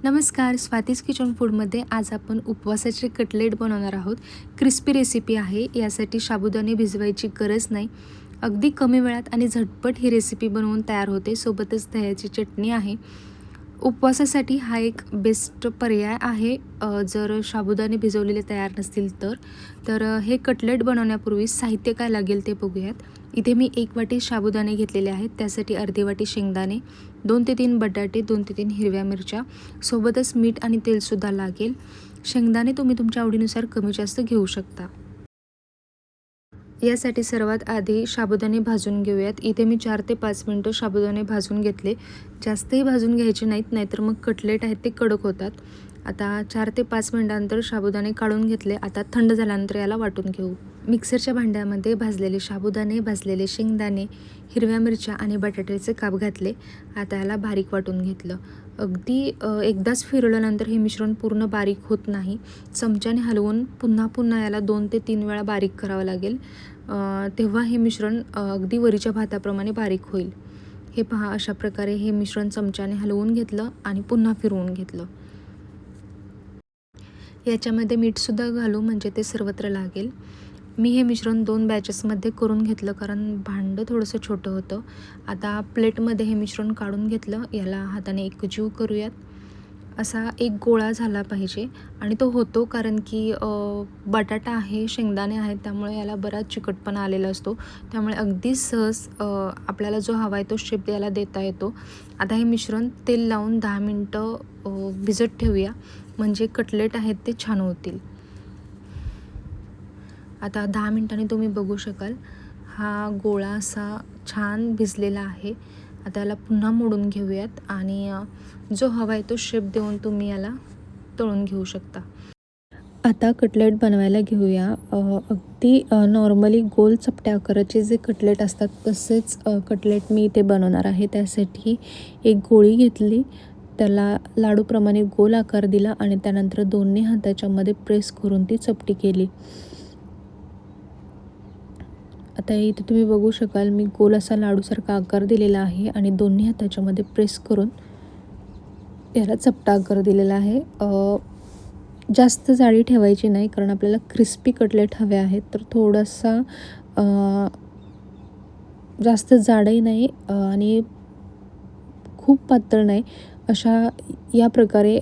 नमस्कार, स्वातीज किचन फूडमध्ये आज आपण उपवासाचे कटलेट बनवणार आहोत. क्रिस्पी रेसिपी आहे. यासाठी साबुदाणे भिजवायची गरज नाही. अगदी कमी वेळात आणि झटपट ही रेसिपी बनवून तयार होते. सोबतच दह्याची चटणी आहे. उपवासासाठी हा एक बेस्ट पर्याय आहे. जर साबुदाणे भिजवलेले तयार नसतील तर हे कटलेट बनवण्यापूर्वी साहित्य काय लागेल ते बघूयात. इथे मी 1 वाटी साबुदाणे घेतलेले आहेत. त्यासाठी अर्धी वाटी शेंगदाणे, 2 ते 3 बटाटे, 2 ते 3 हिरव्या मिरच्या, सोबतच मीठ आणि तेलसुद्धा लागेल. शेंगदाणे तुम्ही तुमच्या आवडीनुसार कमी जास्त घेऊ शकता. यासाठी सर्वात आधी साबुदाणे भाजून घेऊयात. इथे मी 4 ते 5 मिनटं साबुदाणे भाजून घेतले. जास्तही भाजून घ्यायचे नाहीत, नाहीतर मग कटलेट आहेत ते कडक होतात. आता 4 ते 5 मिनिटांनंतर साबुदाणे काढून घेतले. आता थंड झाल्यानंतर याला वाटून घेऊ. मिक्सरच्या भांड्यामध्ये भाजलेले साबुदाणे, भाजलेले शेंगदाणे, हिरव्या मिरच्या आणि बटाट्याचे काप घातले. आता याला बारीक वाटून घेतलं. अगदी एकदाच फिरवल्यानंतर हे मिश्रण पूर्ण बारीक होत नाही. चमच्याने हलवून पुन्हा याला 2 ते 3 वेळा बारीक करावं लागेल. तेव्हा हे मिश्रण अगदी वरीच्या भाताप्रमाणे बारीक होईल. हे पहा, अशा प्रकारे हे मिश्रण चमच्याने हलवून घेतलं आणि पुन्हा फिरवून घेतलं. याच्यामध्ये मीठसुद्धा घालू म्हणजे ते सर्वत्र लागेल. मी हे मिश्रण 2 बॅचेसमध्ये करून घेतलं, कारण भांडं थोडंसं छोटं होतं. आता प्लेटमध्ये हे मिश्रण काढून घेतलं. याला हाताने एकजीव करूयात. असा एक गोळा झाला पाहिजे आणि तो होतो, कारण की बटाटा आहे, शेंगदाणे आहेत, त्यामुळे याला बराच चिकटपणा आलेला असतो. त्यामुळे अगदी सहज आपल्याला जो हवा आहे तो शेप याला देता येतो. आता हे मिश्रण तेल लावून 10 मिनटं भिजत ठेवूया, म्हणजे कटलेट आहेत ते छान होतील. आता 10 मिनिटांनी तुम्ही बघू शकाल हा गोळा असा छान भिजलेला आहे. आता याला पुन्हा मोडून घेऊयात आणि जो हवा आहे तो शेप देऊन तुम्ही याला तळून घेऊ शकता. आता कटलेट बनवायला घेऊया. अगदी नॉर्मली गोल चपट्या आकाराचे जे कटलेट असतात तसेच कटलेट मी इथे बनवणार आहे. त्यासाठी एक गोळी घेतली, त्याला लाडूप्रमाणे गोल आकार दिला आणि त्यानंतर दोन्ही हाताच्यामध्ये प्रेस करून ती चपटी केली. आता इथे तुम्ही बघू शकाल मी गोल असा लाडूसारखा आकार दिलेला आहे आणि दोन्ही हाताच्यामध्ये प्रेस करून याला चपटा आकार दिलेला आहे. जास्त जाडी ठेवायची नाही, कारण आपल्याला क्रिस्पी कटलेट हवे आहेत. तर थोडासा जास्त जाडही नाही आणि खूप पातळ नाही, अशा या प्रकारे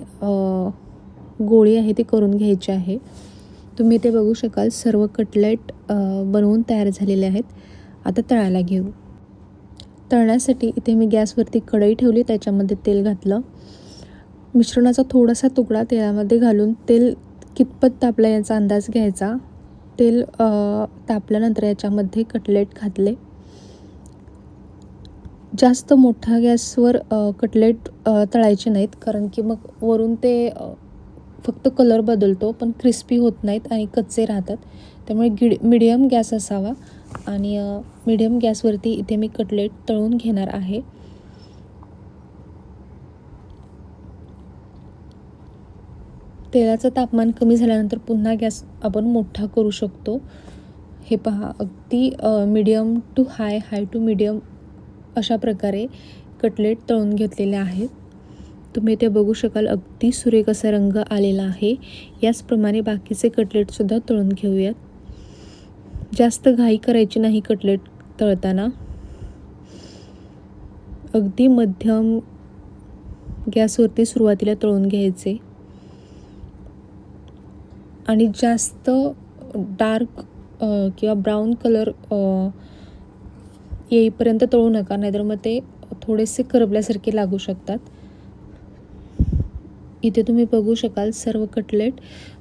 गोळी आहे ती करून घ्यायची आहे. तुम्ही ते बघू शकाल सर्व कटलेट बनवून तयार झालेले आहेत. आता तळायला घेऊ. तळण्यासाठी इथे मी गॅसवरती कढई ठेवली, त्याच्यामध्ये तेल घातलं. मिश्रणाचा थोडासा तुकडा तेलामध्ये घालून तेल कितपत तापलं याचा अंदाज घ्यायचा. तेल तापल्यानंतर याच्यामध्ये कटलेट घातले. जास्त मोठ्या गॅसवर कटलेट तळायचे नाहीत, कारण की मग वरून ते फक्त कलर बदलतो पण क्रिस्पी होत नाहीत आणि कच्चे राहतात. त्यामुळे मीडियम गॅस असावा आणि मीडियम गॅसवरती इथे मी कटलेट तळून घेणार आहे. तेलाचं तापमान कमी झाल्यानंतर पुन्हा गॅस आपण मोठा करू शकतो. हे पहा, अगदी medium to high to medium अशा प्रकारे कटलेट तळून घेतलेले आहेत. तुम्ही ते बघू शकाल अगदी सुरेख असा रंग आलेला आहे. याचप्रमाणे बाकीचे कटलेटसुद्धा तळून घेऊयात. जास्त घाई करायची नाही कटलेट तळताना. अगदी मध्यम गॅसवरती सुरुवातीला तळून घ्यायचे आणि जास्त डार्क किंवा ब्राऊन कलर येईपर्यंत तळू नका, नाहीतर मग ते थोडेसे करपल्यासारखे लागू शकतात. इथे तुम्ही बघू शकाल सर्व कटलेट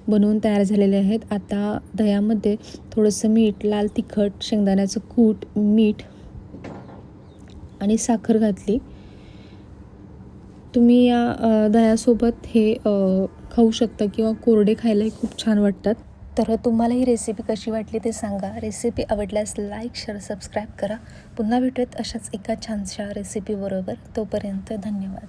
बनवून तयार झालेले आहेत. आता दह्यामध्ये थोडंसं मीठ, लाल तिखट, शेंगदाण्याचं कूट, मीठ आणि साखर घातली. तुम्ही या दह्यासोबत हे खाऊ शकता किंवा कोरडे खायलाही खूप छान वाटतात. तर तुम्हाला ही रेसिपी कशी वाटली ते सांगा. रेसिपी आवडल्यास लाईक, शेअर, सबस्क्राईब करा. पुन्हा भेटूयात अशाच एका छानशा रेसिपीबरोबर. तोपर्यंत धन्यवाद.